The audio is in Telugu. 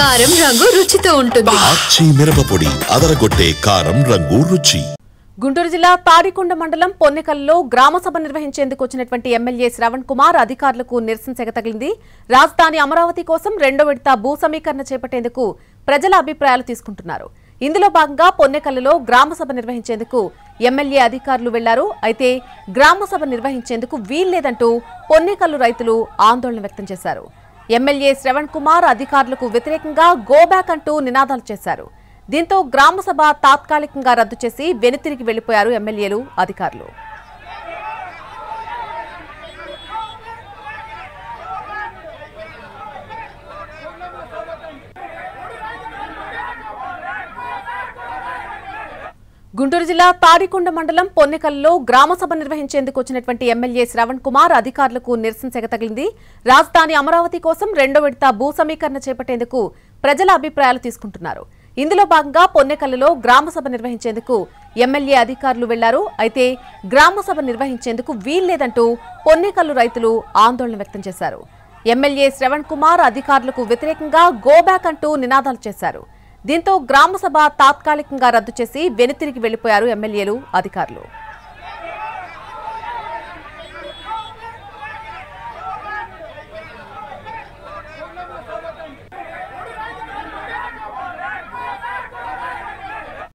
కారం రంగు రుచితో ఉంటుంది. ఆచి మిరపపొడి అదరగొట్టే కారం రంగు రుచి. గుంటూరు జిల్లా తాడికొండ మండలం పొన్నెకల్లో గ్రామ సభ నిర్వహించేందుకు వచ్చినటువంటి ఎమ్మెల్యే శ్రవణ్ కుమార్ అధికారులకు నిరసన సెగ తగిలింది. రాజధాని అమరావతి కోసం రెండో విడత భూ సమీకరణ చేపట్టేందుకు ప్రజల అభిప్రాయాలు తీసుకుంటున్నారు. ఇందులో భాగంగా పొన్నెకల్లో గ్రామ సభ నిర్వహించేందుకు ఎమ్మెల్యే అధికారులు వెళ్లారు. అయితే గ్రామ సభ నిర్వహించేందుకు వీల్లేదంటూ పొన్నెకల్లు రైతులు ఆందోళన వ్యక్తం చేశారు. ఎమ్మెల్యే శ్రవణ్ కుమార్ అధికారులకు వ్యతిరేకంగా గోబ్యాక్ అంటూ నినాదాలు చేశారు. దీంతో గ్రామ సభ తాత్కాలికంగా రద్దు చేసి వెనుతిరిగి వెళ్లిపోయారు ఎమ్మెల్యేలు అధికారులు. గుంటూరు జిల్లా తాడికొండ మండలం పొన్నెకల్లో గ్రామ సభ నిర్వహించేందుకు వచ్చినటువంటి ఎమ్మెల్యే శ్రవణ్ కుమార్ అధికారులకు నిరసన సెగ తగిలింది. రాజధాని అమరావతి కోసం రెండో విడత భూ సమీకరణ చేపట్టేందుకు ప్రజల అభిప్రాయాలు తీసుకుంటున్నారు. ఇందులో భాగంగా పొన్నెకల్లో గ్రామ సభ నిర్వహించేందుకు ఎమ్మెల్యే అధికారులు వెళ్లారు. అయితే గ్రామ సభ నిర్వహించేందుకు వీల్లేదంటూ పొన్నెకల్లు రైతులు ఆందోళన వ్యక్తం చేశారు. ఎమ్మెల్యే శ్రవణ్ కుమార్ అధికారులకు వ్యతిరేకంగా గోబ్యాక్ అంటూ నినాదాలు చేశారు. దీంతో గ్రామ సభ తాత్కాలికంగా రద్దు చేసి వెనుతిరిగి వెళ్లిపోయారు ఎమ్మెల్యేలు అధికారులు.